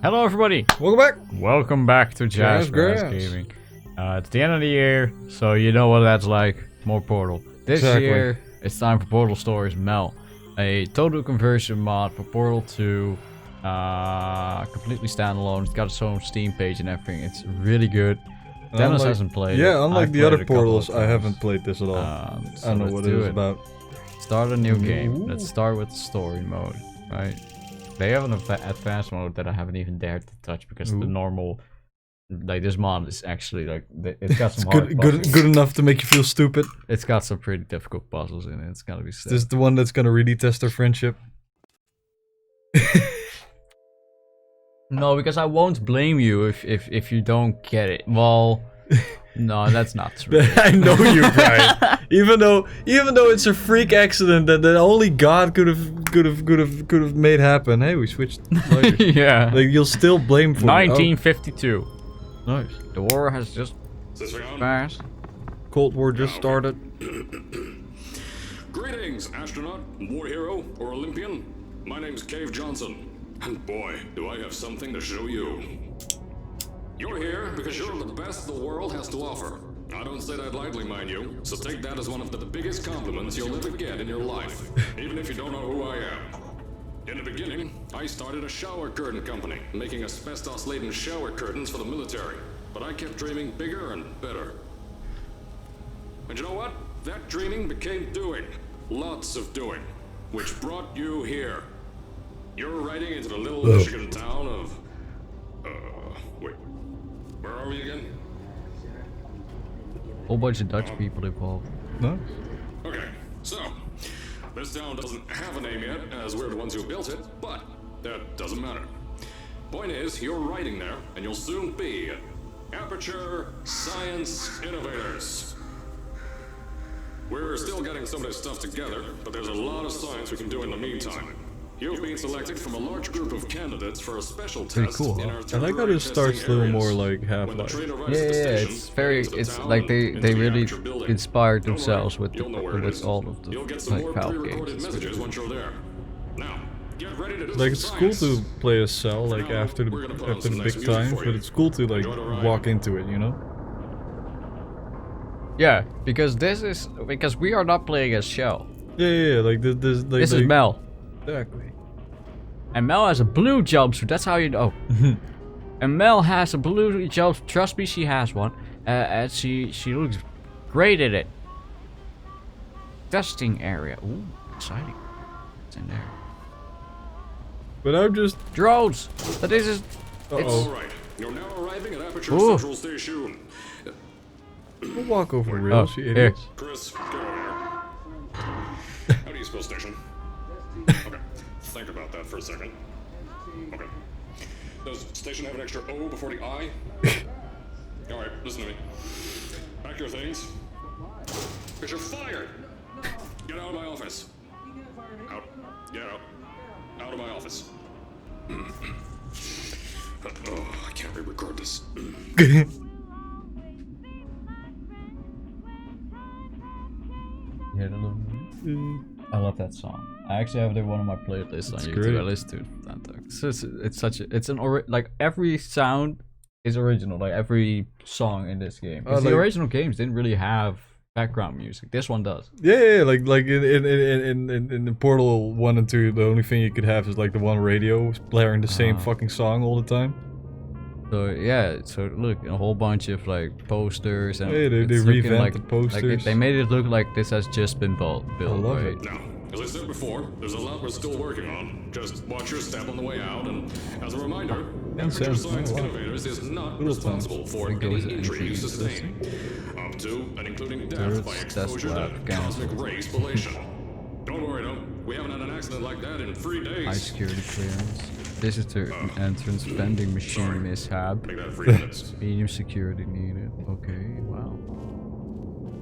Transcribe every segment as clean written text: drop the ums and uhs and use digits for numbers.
Hello everybody! Welcome back! Welcome back to Jazzgrass Gaming. It's the end of the year, so you know what that's like. More Portal. This year, it's time for Portal Stories Mel. A total conversion mod for Portal 2. Completely standalone. It's got its own Steam page and everything. It's really good. Dennis hasn't played it. Yeah, unlike the other Portals, I haven't times. played this at all. So I don't know what it is about. Start a new game. Let's start with story mode, right? They have an advanced mode that I haven't even dared to touch because the normal, like this mod is actually like it's got some good enough to make you feel stupid. It's got some pretty difficult puzzles in it. It's gotta be said. Is this the one that's gonna really test our friendship? No, because I won't blame you if you don't get it. Well, no, that's not true. I know you're right. Even though it's a freak accident that only God could have made happen. Hey, we switched. Yeah. Like you'll still blame for 1952. Oh. Nice. The war has just passed. Cold War just started. Greetings, astronaut, war hero, or Olympian. My name's Cave Johnson. And boy, do I have something to show you. You're here because you're the best the world has to offer. I don't say that lightly, mind you, so take that as one of the biggest compliments you'll ever get in your life, even if you don't know who I am. In the beginning, I started a shower curtain company, making asbestos-laden shower curtains for the military, but I kept dreaming bigger and better. And you know what? That dreaming became doing. Lots of doing, which brought you here. You're riding into the little Michigan town of... wait. Where are we again? Whole bunch of Dutch people involved. No? Okay, so... this town doesn't have a name yet, as we're the ones who built it, but that doesn't matter. Point is, you're riding there, and you'll soon be Aperture Science Innovators. We're still getting some of this stuff together, but there's a lot of science we can do in the meantime. You've been selected from a large group of candidates for a special test in our I like how this starts a little more like Half-Life. Yeah, it's very, it's like they really inspired themselves with all of the like Valve games. Once you're there. Now, get ready to do Like it's cool to play a cell like after the big times, but it's cool to like walk into it, you know? Yeah, because we are not playing as Shell. Yeah, like this is Mel. Exactly. And Mel has a blue jumpsuit, that's how you know. And Mel has a blue jumpsuit, trust me, she has one. And she looks great in it. Testing area, ooh, exciting. What's in there? But I'm just... Drones! But this is... Alright, you're now arriving at Aperture Central Station. We'll walk over the rails, you idiots. Chris, get over here. How do you spell station? Okay, think about that for a second. Okay. Does station have an extra O before the I? Alright, listen to me. Pack your things. Because you're fired! Get out of my office. Out. Get out. Out of my office. Oh, I can't re-record this. I love that song. I actually have it in one of my playlists on YouTube. Great. I listen to it from time to time. It's such an like every sound is original. Like every song in this game. The original games didn't really have background music. This one does. Yeah, like in the Portal 1 and 2, the only thing you could have is like the one radio blaring the same fucking song all the time. So yeah, so look, a whole bunch of like posters and they revamped the posters. Like, they made it look like this has just been built. I love it. Now, as I said before, there's a lot we're still working on. Just watch your step on the way out, and as a reminder, Aperture Science Innovators is not responsible for any injury you sustain, up to and including death by exposure to cosmic ray spallation. Don't worry though, we haven't had an accident like that in 3 days. High security clearance. This is the entrance vending machine mishap. Make that 3 minutes. Medium security needed. Okay, wow.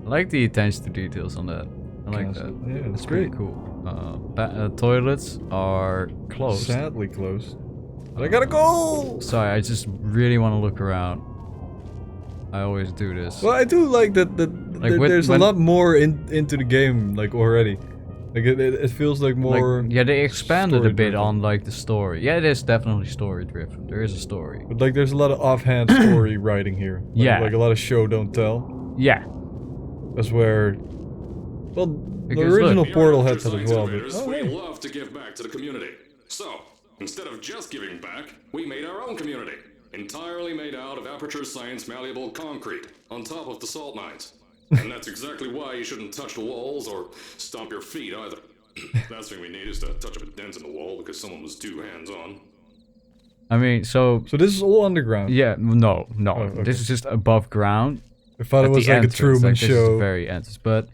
I like the attention to details on that. I like that. Yeah, that's pretty cool. Toilets are closed. Sadly closed. But I gotta go! Sorry, I just really want to look around. I always do this. Well, I do like that. There's a lot more into the game, like already. Like it feels like more. Like, yeah, they expanded a bit story-driven. on like the story. Yeah, it is definitely story driven. There is a story. But like, there's a lot of offhand story writing here. Like, Yeah. Like a lot of show don't tell. Yeah. That's where. Well, the Because original look- Portal had After that as science well. But, innovators, oh, we hey. love to give back to the community. So, instead of just giving back, we made our own community. Entirely made out of Aperture Science malleable concrete, on top of the salt mines. And that's exactly why you shouldn't touch the walls or stomp your feet either. Last thing we need is to touch up a dent in the wall because someone was too hands-on. I mean, so So this is all underground. yeah, no. okay. This is just above ground. I thought it At was the like a entrance, Truman like, this is the Show. very entrance. But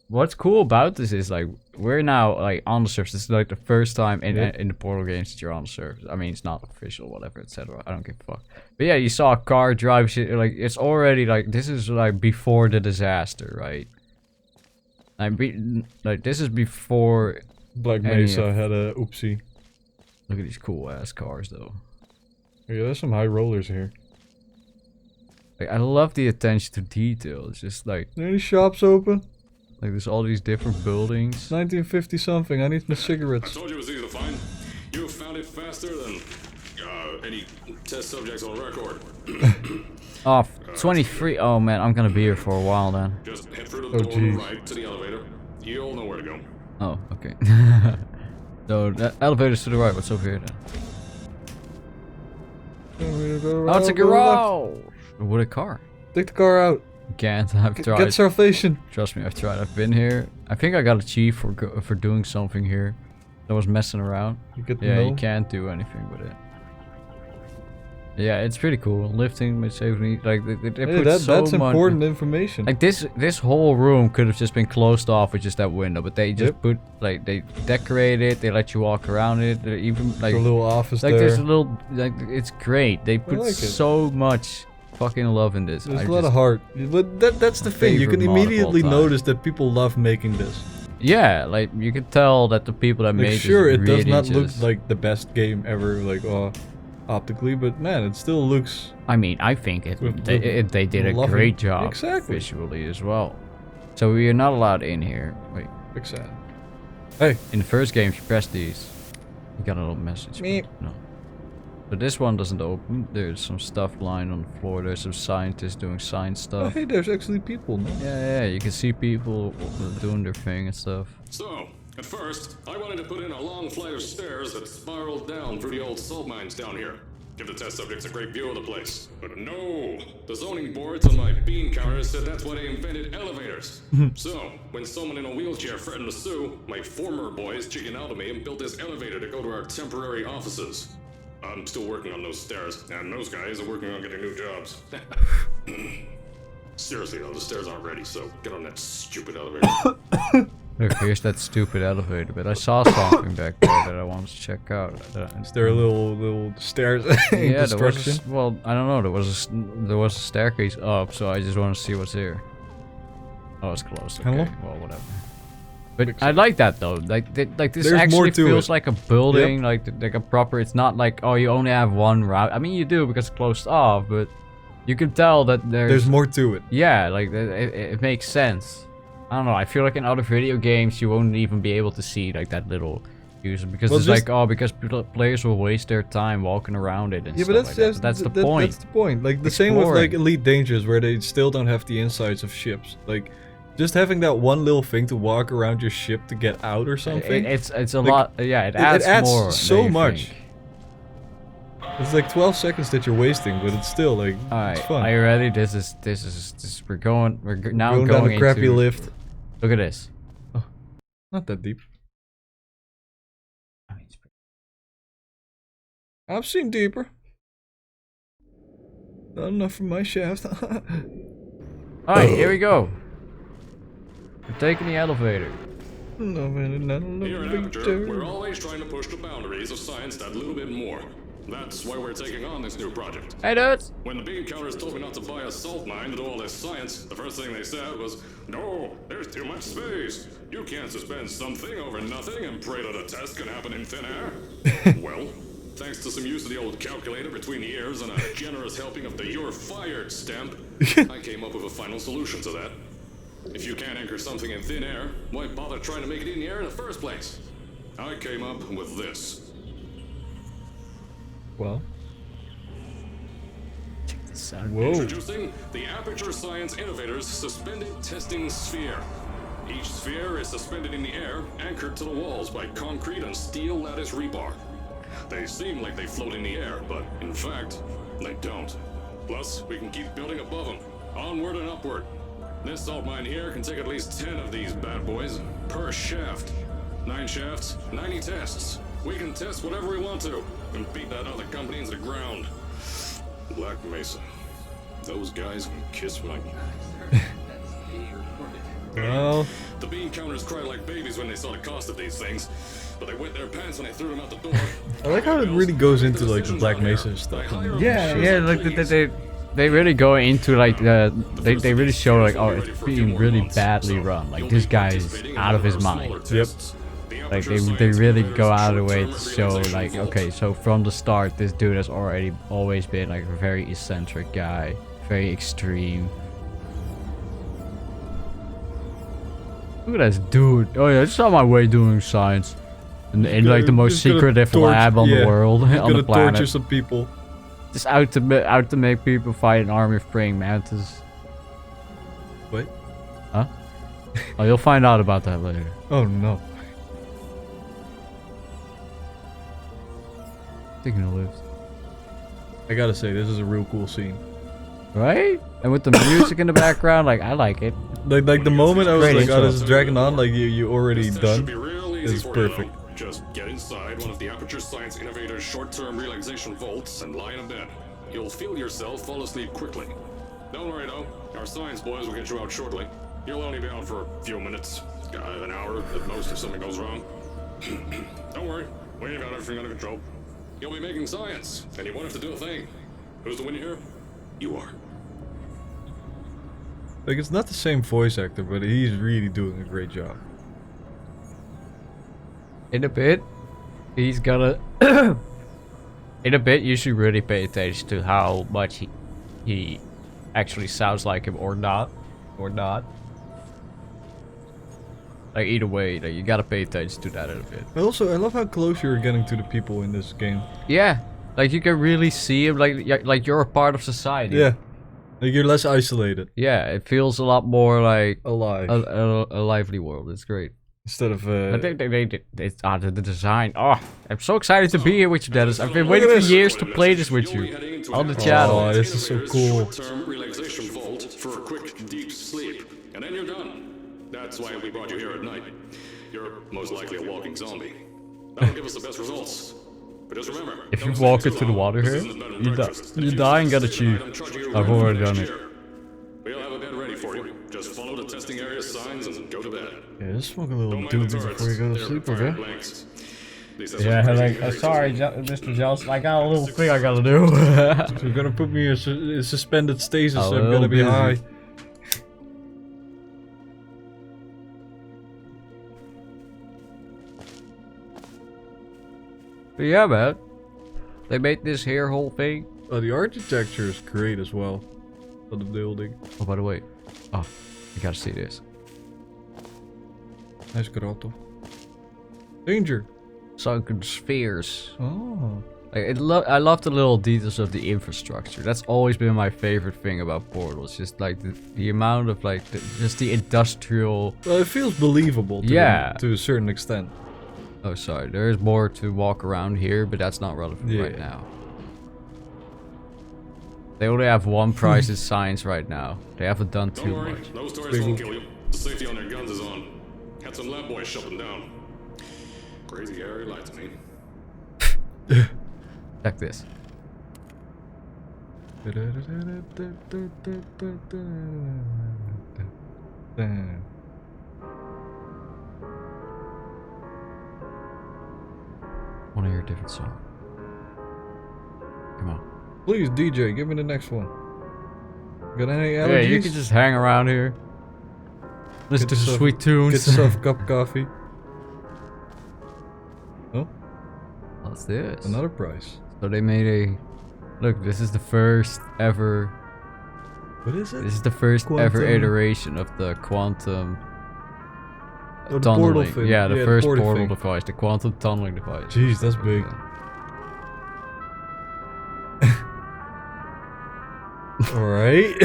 what's cool about this is like we're now like on the surface. This is like the first time in the Portal games that you're on the surface. I mean, it's not official, whatever, etc. I don't give a fuck. But yeah, you saw a car drive shit. Like it's already like this is like before the disaster, right? Like this is before. Black any Mesa of- had a oopsie. Look at these cool ass cars though. Yeah, there's some high rollers here. Like I love the attention to detail. It's just like Are any shops open? there's all these different buildings. 1950 something. I need my I cigarettes. told you it was easy to find. You found it faster than any test subjects on record. Oh, 23. Oh man, I'm gonna be here for a while then. Just head through Oh, the door on the jeez. right to the elevator. You'll know where to go. Oh, okay. So the elevator's to the right. What's over here then? Oh, it's a garage. What a car. Take the car out. Can't. I've tried. Get salvation. Trust me, I've tried. I've been here. I think I got a chief for doing something here. I was messing around. You get the Yeah, you mill. can't do anything with it. Yeah, it's pretty cool. Lifting, saving, like they Hey, put so that's much. important information. Like this whole room could have just been closed off with just that window, but they just Yep. put like they decorate it. They let you walk around it. They even like the little office like there. there's a little like it's great. They put like it. so much fucking love in this. There's I a lot just- of heart. But that's the thing. You favorite can mod of all immediately time. notice that people love making this. Yeah, like you could tell that the people that Like, made sure, this it does really not look just- like the best game ever, like optically, but man, it still looks. I mean, I think With- they did a loving- great job Exactly. visually as well. So we are not allowed in here. Wait, Big sad. Hey, in the first game, if you press these, you got a little message. Meep. No. But this one doesn't open. There's some stuff lying on the floor. There's some scientists doing science oh, stuff. hey, there's actually people. No? Yeah, you can see people doing their thing and stuff. So, at first, I wanted to put in a long flight of stairs that spiraled down through the old salt mines down here. Give the test subjects a great view of the place. But no! The zoning boards on my bean counters said that's why they invented elevators. So, when someone in a wheelchair threatened to sue, my former boys chickened out of me and built this elevator to go to our temporary offices. I'm still working on those stairs, and those guys are working on getting new jobs. Seriously though, the stairs aren't ready, so get on that stupid elevator. Look, here's that stupid elevator. But I saw something back there that I wanted to check out. Is there a little stairs in Yeah, there was. destruction? Well, I don't know. There was a staircase up, so I just want to see what's here. Oh, it's closed. Okay. Hello? Well, whatever. But I like that though. Like this There's more actually to feels it. like a building, like a proper. It's not like, oh, you only have one route. I mean, you do because it's closed off, but you can tell that There's more to it. yeah, like it makes sense. I don't know. I feel like in other video games you won't even be able to see like that little user because Well, it's just- like, oh, because players will waste their time walking around it and Yeah, stuff but like that. But that's the point. That's the point. Like the same with like Exploring. Elite Dangerous, where they still don't have the insides of ships. Like, just having that one little thing to walk around your ship to get out or something. It's a Like, lot. Yeah, it it adds, adds more. so than you much. think. It's like 12 seconds that you're wasting, but it's still like All right, it's fun. are you ready? This is. We're now Going going down a crappy into, lift. Look at this. Not that deep. I mean, it's pretty- I've seen deeper. Not enough for my shaft. All right, here we go. We're taking the elevator. No, man, not Here at a Aperture, we're always trying to push the boundaries of science that little bit more. That's why we're taking on this new project. Hey, dudes. When the bean counters told me not to buy a salt mine to do all this science, the first thing they said was, "No, there's too much space. You can't suspend something over nothing and pray that a test can happen in thin air." Well, thanks to some use of the old calculator between the ears and a generous helping of the "You're Fired" stamp, I came up with a final solution to that. If you can't anchor something in thin air, why bother trying to make it in the air in the first place? I came up with this. Well. Check this out. Whoa. Introducing the Aperture Science Innovators Suspended Testing Sphere. Each sphere is suspended in the air, anchored to the walls by concrete and steel lattice rebar. They seem like they float in the air, but in fact, they don't. Plus, we can keep building above them, onward and upward. This salt mine here can take at least 10 of these bad boys per shaft. 9 shafts, 90 tests. We can test whatever we want to and beat that other company into the ground. Black Mesa. Those guys can kiss my... Well, The bean counters cried like babies when they saw the cost of these things, but they wet their pants when they threw them out the door. I like how it really goes into like the Black Mesa stuff. Yeah, like they really go into like they really show like, oh, it's being really badly run. Like this guy is out of his mind. Yep. Like they really go out of the way to show like, okay, so from the start this dude has always been like a very eccentric guy, very extreme. Look at this dude. Oh yeah, it's on my way doing science. In like the most secretive lab on the world, on the planet. Torture some people. Just out to make people fight an army of praying mantis. Wait. Huh? Oh, you'll find out about that later. Oh no. Taking a lift. I gotta say, this is a real cool scene. Right? And with the music in the background, like, I like it. Like the moment I was Great like, oh, intro. this is dragging on, like you already This should done. be real easy It's for you, perfect. though. Just get inside one of the Aperture Science Innovators short-term relaxation vaults and lie in a bed. You'll feel yourself fall asleep quickly. Don't worry though, our science boys will get you out shortly. You'll only be out for a few minutes, an hour at most if something goes wrong. Don't worry, we've got everything under control. You'll be making science, and you won't have to do a thing. Who's the winner here? You are. Like it's not the same voice actor, but he's really doing a great job. In a bit, he's gonna... In a bit, you should really pay attention to how much he actually sounds like him or not. Like either way, like, you gotta pay attention to that in a bit. Also, I love how close you're getting to the people in this game. Yeah, like you can really see him, like you're a part of society. Yeah. Like you're less isolated. Yeah, it feels a lot more like Alive. a lively world. It's great. Instead of I think it's the design. Oh, I'm so excited to be here with you, Dennis. I've been waiting for years to play this with you on the channel. Oh, this is so cool. Short-term relaxation vault for a quick, deep sleep, and then you're done. That's why we brought you here at night. You're most likely a walking zombie. That'll give us the best results. But just remember, If you don't walk stay too into the long. water This here, isn't bed and you breakfast. you die and get a cheat. I'm charging you I've rent for already next done it. year. We'll have a bed ready for you. Just follow the testing area signs and go to bed. yeah, just smoke a little Don't mind the doobie turrets. before you go to They're sleep, fire okay? blanks. At least that's Yeah, what like, crazy sorry, Mr. Johnson, I got a little thing I gotta do. So you're gonna put me in suspended stasis, A so I'm little gonna be busy. high. But yeah, man. They made this here whole thing. Oh, the architecture is great as well. Of the building. Oh, by the way. Oh, you gotta see this. Nice grotto. Danger. Sunken spheres. Oh. Like, I love the little details of the infrastructure. That's always been my favorite thing about Portal. Just like the amount of like just the industrial. Well, it feels believable to, Yeah. to a certain extent. Oh, sorry. There is more to walk around here, but that's not relevant Yeah. right now. They only have one prize in science right now. They haven't done Don't too worry, much. those stories won't kill you. The safety on their guns is on. Had some lab boys shut them down. Crazy Harry lied to me. Check this. Want to hear a different song? Come on. Please, DJ, give me the next one. Got any allergies? Yeah, you can just hang around here. Listen to some yourself- sweet tunes. Get yourself a cup of coffee. Oh, What's this? another prize. So they made a... Look, this is the first ever What is it? This is the first ever Quantum- iteration of the quantum Oh, the portal tunneling. thing. Yeah, the first portal thing. device, the quantum tunneling device. Jeez, that's big. All right.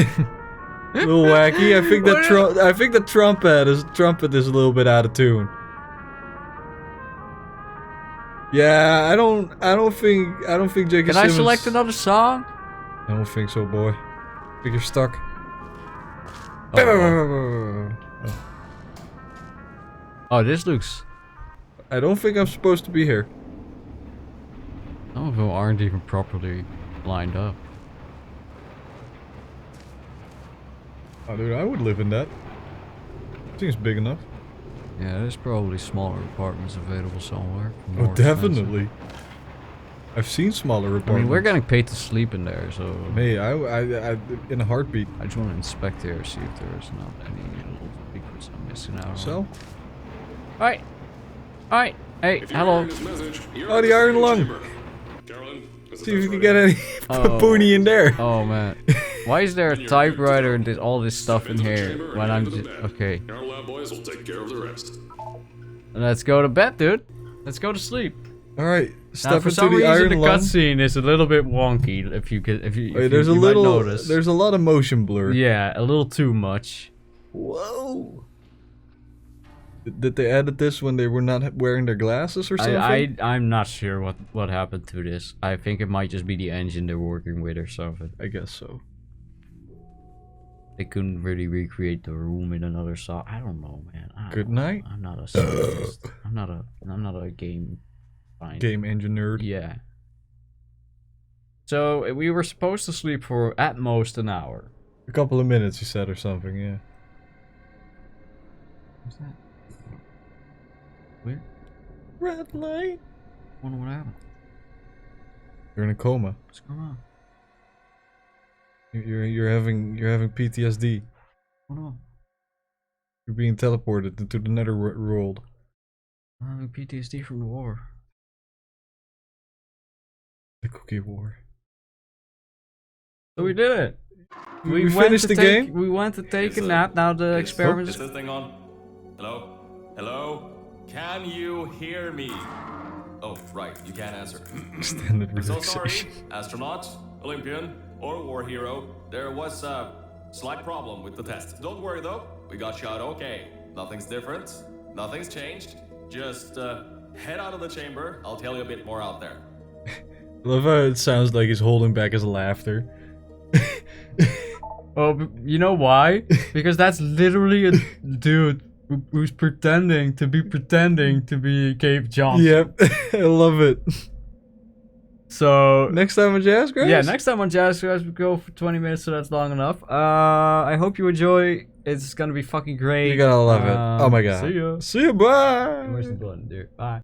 A little wacky. I think that I think the trumpet is a little bit out of tune. Yeah, I don't think J.K. Can Simmons... I select another song? I don't think so, boy. I think you're stuck. Oh, this looks... I don't think I'm supposed to be here. Some of them aren't even properly lined up. Oh, dude, I would live in that. Seems big enough. Yeah, there's probably smaller apartments available somewhere. Oh, more definitely. expensive. I've seen smaller apartments. I mean, we're getting paid to sleep in there, so... Hey, I in a heartbeat. I just want to inspect here, see if there's not any little secrets I'm missing out on. So? Alright. Alright. Hey, If you hello. hear this message, you're Oh, in the iron second lung. chamber. Carolyn, is the See if test you can ready? get any boonie in there. Oh, man. Why is there a typewriter and all this stuff in Into the here chamber when and I'm into the just... bed. Okay. Our lab boys will take care of the rest. Let's go to bed, dude. Let's go to sleep. All right, Now, step for into some the reason, iron the lung. cutscene is a little bit wonky. If you Wait, there's a you might little, notice. there's a lot of motion blur. Yeah, a little too much. Whoa. Did they edit this when they were not wearing their glasses or something? I'm not sure what happened to this. I think it might just be the engine they're working with or something. I guess so. They couldn't really recreate the room in another song. I don't know, man. Good night. I'm not a scientist. I'm not a game finder. Game engineer. Yeah. So we were supposed to sleep for at most an hour. A couple of minutes, you said, or something. Yeah. What's that? Weird. Red light. Wonder what happened. You're in a coma. What's going on? You're having PTSD. What's going on? You're being teleported into the nether world. I'm having PTSD from the war. The cookie war. So we did it. We went finished to the take- game? We went to take a nap. Now the experiment Is this thing on? Hello? Hello? Can you hear me? Oh, right, you can't answer. Extended I'm so relaxation. sorry, astronaut, Olympian, or war hero. There was a slight problem with the test. Don't worry though, we got shot okay. Nothing's different, nothing's changed. Just head out of the chamber, I'll tell you a bit more out there. I love how it sounds like he's holding back his laughter. Oh, you know why? Because that's literally a dude who's pretending to be Cave Johnson. Yep, I love it. So Next time on Jazzgrass? yeah, next time on Jazzgrass we go for 20 minutes, so that's long enough. I hope you enjoy. It's gonna be fucking great. You're gonna love it. Oh my god. See ya. See ya, bye! Where's the button, dude? Bye.